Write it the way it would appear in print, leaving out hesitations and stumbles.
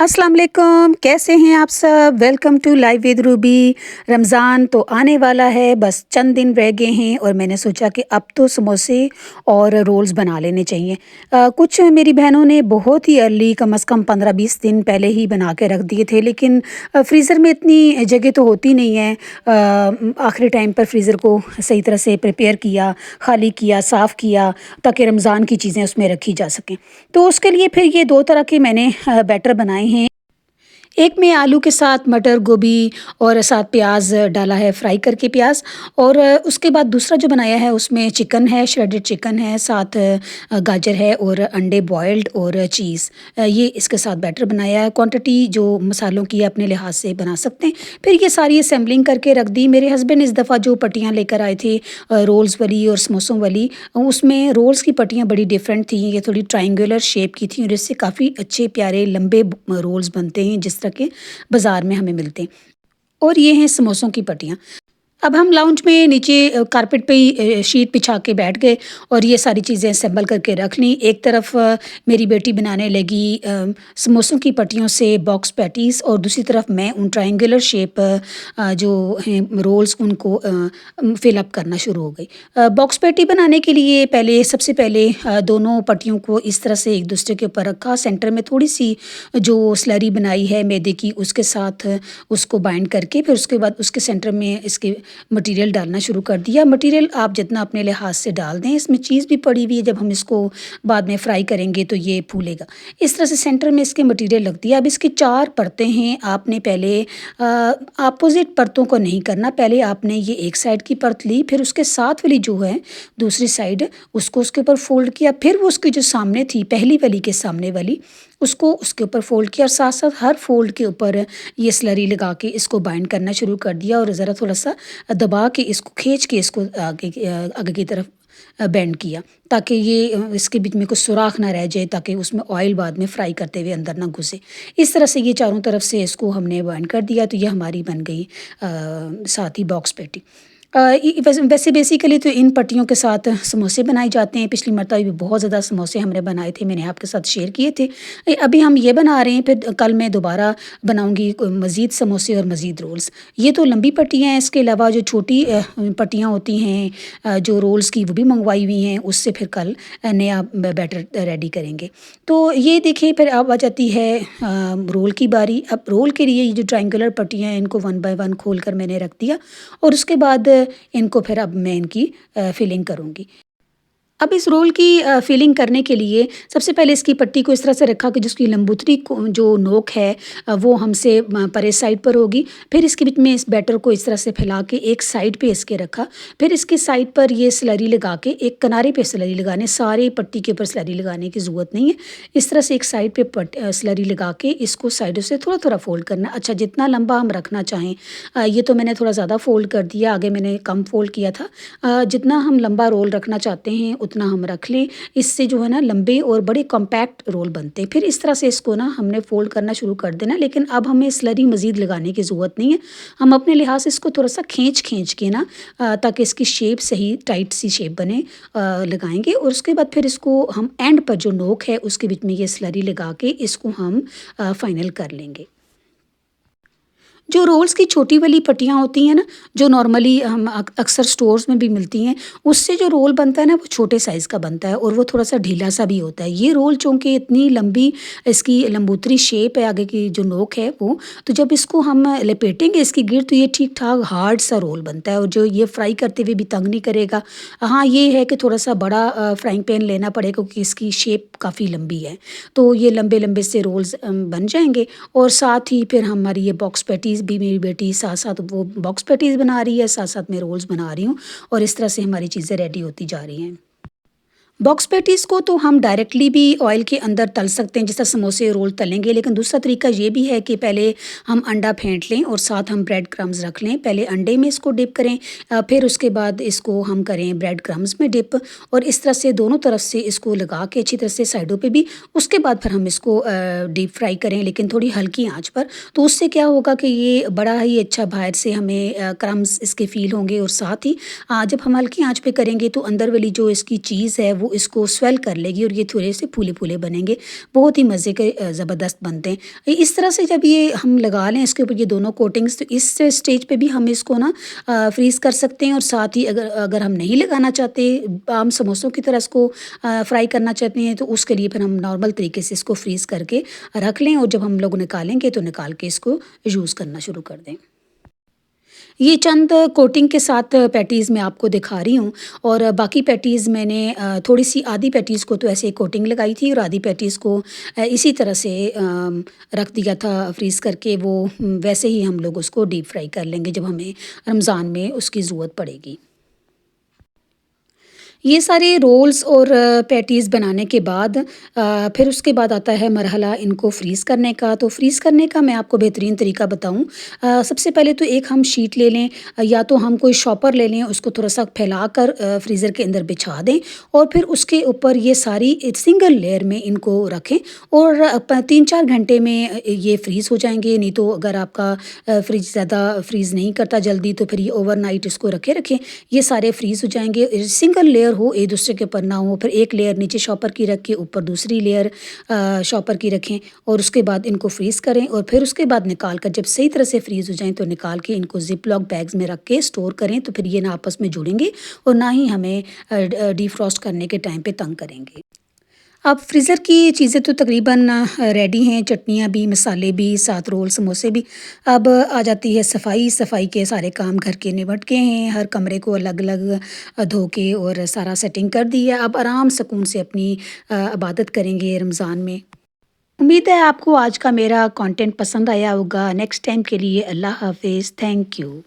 अस्सलाम वालेकुम, कैसे हैं आप सब? Welcome to live with Ruby. Ramzan तो आने वाला है, बस चंद दिन रह गए हैं और मैंने सोचा कि अब तो समोसे और रोल्स बना लेने चाहिए। कुछ मेरी बहनों ने बहुत ही अर्ली कम से कम 15-20 दिन पहले ही बना के रख दिए थे, लेकिन फ्रीज़र में इतनी जगह तो होती नहीं है। आखिरी टाइम पर फ्रीज़र को सही तरह से प्रिपेयर किया, खाली किया, साफ़ किया ताकि रमज़ान की चीज़ें उसमें रखी जा सकें। तो उसके लिए फिर ये 2 तरह के मैंने बैटर बनाए हैं। एक में आलू के साथ मटर, गोभी और साथ प्याज़ डाला है, फ्राई करके प्याज़। और उसके बाद दूसरा जो बनाया है उसमें चिकन है, श्रेडेड चिकन है, साथ गाजर है और अंडे बॉइल्ड और चीज़। ये इसके साथ बैटर बनाया है। क्वांटिटी जो मसालों की है अपने लिहाज से बना सकते हैं। फिर ये सारी असेंबलिंग करके रख दी। मेरे हस्बैंड इस दफ़ा जो पट्टियाँ लेकर आए थे रोल्स वाली और समोसों वाली, उसमें रोल्स की पट्टियाँ बड़ी डिफरेंट थी। ये थोड़ी ट्रायंगुलर शेप की थी और इससे काफ़ी अच्छे प्यारे लंबे रोल्स बनते हैं जिस तरह के बाज़ार में हमें मिलते हैं। और ये हैं समोसों की पट्टियाँ। अब हम लाउंज में नीचे कारपेट पे ही शीट बिछा के बैठ गए और ये सारी चीज़ें असेंबल करके रख लीं। एक तरफ मेरी बेटी बनाने लगी समोसों की पट्टियों से बॉक्स पैटीज़, और दूसरी तरफ मैं उन ट्रायंगुलर शेप जो हैं रोल्स उनको फिल अप करना शुरू हो गई। बॉक्स पैटी बनाने के लिए सबसे पहले दोनों पट्टियों को इस तरह से एक दूसरे के ऊपर रखा। सेंटर में थोड़ी-सी जो स्लरी बनाई है मैदे की, उसके साथ उसको बाइंड करके फिर उसके बाद उसके सेंटर में इसके मटेरियल डालना शुरू कर दिया। मटेरियल आप जितना अपने लिहाज से डाल दें। इसमें चीज़ भी पड़ी हुई है, जब हम इसको बाद में फ्राई करेंगे तो ये फूलेगा। इस तरह से सेंटर में इसके मटेरियल रख दिया। अब इसकी 4 परतें हैं। आपने पहले अपोज़िट परतों को नहीं करना। पहले आपने ये एक साइड की परत ली, फिर उसके साथ वाली जो है दूसरी साइड उसको उसके ऊपर फ़ोल्ड किया। फिर वो उसकी जो सामने थी पहली वाली के सामने वाली उसको उसके ऊपर फ़ोल्ड किया और साथ-साथ हर फ़ोल्ड के ऊपर ये स्लरी लगा के इसको बाइंड करना शुरू कर दिया और ज़रा थोड़ा-सा दबा के इसको खींच के इसको आगे की तरफ बेंड किया, ताकि ये इसके बीच में कुछ सुराख ना रह जाए, ताकि उसमें ऑयल बाद में फ्राई करते हुए अंदर ना घुसे। इस तरह से ये चारों तरफ से इसको हमने बाइंड कर दिया तो ये हमारी बन गई साथ ही बॉक्स पैटी। वैसे बेसिकली तो इन पट्टियों के साथ समोसे बनाए जाते हैं। पिछली मरतबा भी बहुत ज़्यादा समोसे हमने बनाए थे, मैंने आपके साथ शेयर किए थे। अभी हम ये बना रहे हैं, फिर कल मैं दोबारा बनाऊंगी मज़ीद समोसे और मज़ीद रोल्स। ये तो लंबी पट्टियाँ हैं, इसके अलावा जो छोटी पट्टियाँ होती हैं जो रोल्स की, वो भी मंगवाई हुई हैं। उससे फिर कल नया बैटर रेडी करेंगे। तो ये देखिए, फिर अब आ जाती है रोल की बारी। अब रोल के लिए ये जो ट्रायंगुलर पट्टियाँ हैं इनको वन बाय वन खोल कर मैंने रख दिया और उसके बाद इनको फिर अब मैं इनकी फिलिंग करूँगी। अब इस रोल की फिलिंग करने के लिए सबसे पहले इसकी पट्टी को इस तरह से रखा कि जिसकी लंबूतरी को जो नोक है वो हमसे परे साइड पर होगी। फिर इसके बीच में इस बैटर को इस तरह से फैला के एक साइड पे इसके रखा। फिर इसके साइड पर ये स्लरी लगा के एक किनारे पे स्लरी लगाने, सारे पट्टी के ऊपर स्लरी लगाने की ज़रूरत नहीं है। इस तरह से एक साइड पे स्लरी लगा के इसको साइडों से थोड़ा-थोड़ा फ़ोल्ड करना। अच्छा, जितना लंबा हम रखना चाहें, ये तो मैंने थोड़ा ज़्यादा फ़ोल्ड कर दिया, आगे मैंने कम फ़ोल्ड किया था। जितना हम लंबा रोल रखना चाहते हैं उतना हम रख लें। इससे जो है ना लंबे और बड़े कॉम्पैक्ट रोल बनते हैं। फिर इस तरह से इसको ना हमने फ़ोल्ड करना शुरू कर देना, लेकिन अब हमें स्लरी मज़ीद लगाने की ज़रूरत नहीं है। हम अपने लिहाज से इसको थोड़ा-सा खींच के ना ताकि इसकी शेप सही टाइट सी शेप बने लगाएँगे और उसके बाद फिर इसको हम एंड पर जो नोक है उसके बीच में ये स्लरी लगा के इसको हम फाइनल कर लेंगे। जो रोल्स की छोटी वाली पट्टियाँ होती हैं ना, जो नॉर्मली हम अक्सर स्टोर्स में भी मिलती हैं, उससे जो रोल बनता है ना वो छोटे साइज़ का बनता है और वो थोड़ा-सा ढीला-सा भी होता है। ये रोल चूँकि इतनी लंबी इसकी लंबूतरी शेप है, आगे की जो नोक है वो, तो जब इसको हम लपेटेंगे इसकी गिर्द तो ये ठीक-ठाक हार्ड सा रोल बनता है और जो ये फ्राई करते हुए भी तंग नहीं करेगा। हाँ, ये है कि थोड़ा-सा बड़ा फ्राइंग पैन लेना पड़ेगा क्योंकि इसकी शेप काफ़ी लंबी है। तो ये लंबे-लंबे से रोल्स बन जाएँगे और साथ ही फिर हमारी ये बॉक्स पैटीज़ भी, मेरी बेटी साथ-साथ वो बॉक्स पैटीज़ बना रही है, साथ-साथ मैं रोल्स बना रही हूँ और इस तरह से हमारी चीज़ें रेडी होती जा रही हैं। बॉक्स पैटीज़ को तो हम डायरेक्टली भी ऑयल के अंदर तल सकते हैं, जिस तरह समोसे रोल तलेंगे, लेकिन दूसरा तरीका ये भी है कि पहले हम अंडा फेंट लें और साथ हम ब्रेड क्रम्स रख लें। पहले अंडे में इसको डिप करें, फिर उसके बाद इसको हम करें ब्रेड क्रम्स में डिप और इस तरह से दोनों तरफ से इसको लगा के अच्छी तरह से साइडों पे भी, उसके बाद फिर हम इसको डीप फ्राई करें, लेकिन थोड़ी हल्की आँच पर। तो उससे क्या होगा कि ये बड़ा ही अच्छा बाहर से हमें क्रम्स इसके फ़ील होंगे और साथ ही जब हम हल्की आँच पे करेंगे तो अंदर वाली जो इसकी चीज़ है वो इसको स्वेल कर लेगी और ये थोड़े से फूले-फूले बनेंगे। बहुत ही मज़े के ज़बरदस्त बनते हैं। इस तरह से जब ये हम लगा लें इसके ऊपर ये दोनों कोटिंग्स, तो इस स्टेज पे भी हम इसको ना फ्रीज़ कर सकते हैं। और साथ ही अगर अगर हम नहीं लगाना चाहते, आम समोसों की तरह इसको फ्राई करना चाहते हैं, तो उसके लिए फिर हम नॉर्मल तरीके से इसको फ्रीज़ करके रख लें और जब हम लोग निकालेंगे तो निकाल के इसको यूज़ करना शुरू कर दें। ये चंद कोटिंग के साथ पैटीज़ मैं आपको दिखा रही हूँ। और बाकी पैटीज़ मैंने थोड़ी-सी आधी पैटीज़ को तो ऐसे कोटिंग लगाई थी और आधी पैटीज़ को इसी तरह से रख दिया था फ्रीज़ करके। वो वैसे ही हम लोग उसको डीप फ्राई कर लेंगे जब हमें रमज़ान में उसकी ज़रूरत पड़ेगी। ये सारे रोल्स और पैटीज़ बनाने के बाद फिर उसके बाद आता है मरहला इनको फ्रीज़ करने का। तो फ्रीज़ करने का मैं आपको बेहतरीन तरीका बताऊँ। सबसे पहले तो एक हम शीट ले लें, या तो हम कोई शॉपर ले लें, उसको थोड़ा-सा फैलाकर फ्रीज़र के अंदर बिछा दें और फिर उसके ऊपर ये सारी एक सिंगल लेयर में इनको रखें और 3-4 घंटे में ये फ्रीज़ हो जाएँगे। नहीं तो अगर आपका फ्रिज ज़्यादा फ्रीज़ नहीं करता जल्दी, तो फिर ये ओवरनाइट इसको रखे रखें, ये सारे फ्रीज़ हो जाएँगे। सिंगल लेयर हो, एक दूसरे के ऊपर ना हो, फिर एक लेयर नीचे शॉपर की रख के ऊपर दूसरी लेयर शॉपर की रखें और उसके बाद इनको फ्रीज़ करें। और फिर उसके बाद निकाल कर जब सही तरह से फ्रीज़ हो जाएँ तो निकाल के इनको ज़िप लॉक बैग्स में रख के स्टोर करें, तो फिर ये ना आपस में जुड़ेंगे और ना ही हमें डिफ्रॉस्ट करने के टाइम पे तंग करेंगे। अब फ्रीज़र की चीज़ें तो तकरीबन रेडी हैं, चटनियाँ भी, मसाले भी, साथ रोल समोसे भी। अब आ जाती है सफाई। सफाई के सारे काम घर के निपट गए हैं, हर कमरे को अलग-अलग धो के और सारा सेटिंग कर दी है। अब आराम सुकून से अपनी इबादत करेंगे रमज़ान में। उम्मीद है आपको आज का मेरा कंटेंट पसंद आया होगा। नेक्स्ट टाइम के लिए अल्लाह हाफ़िज़। Thank you.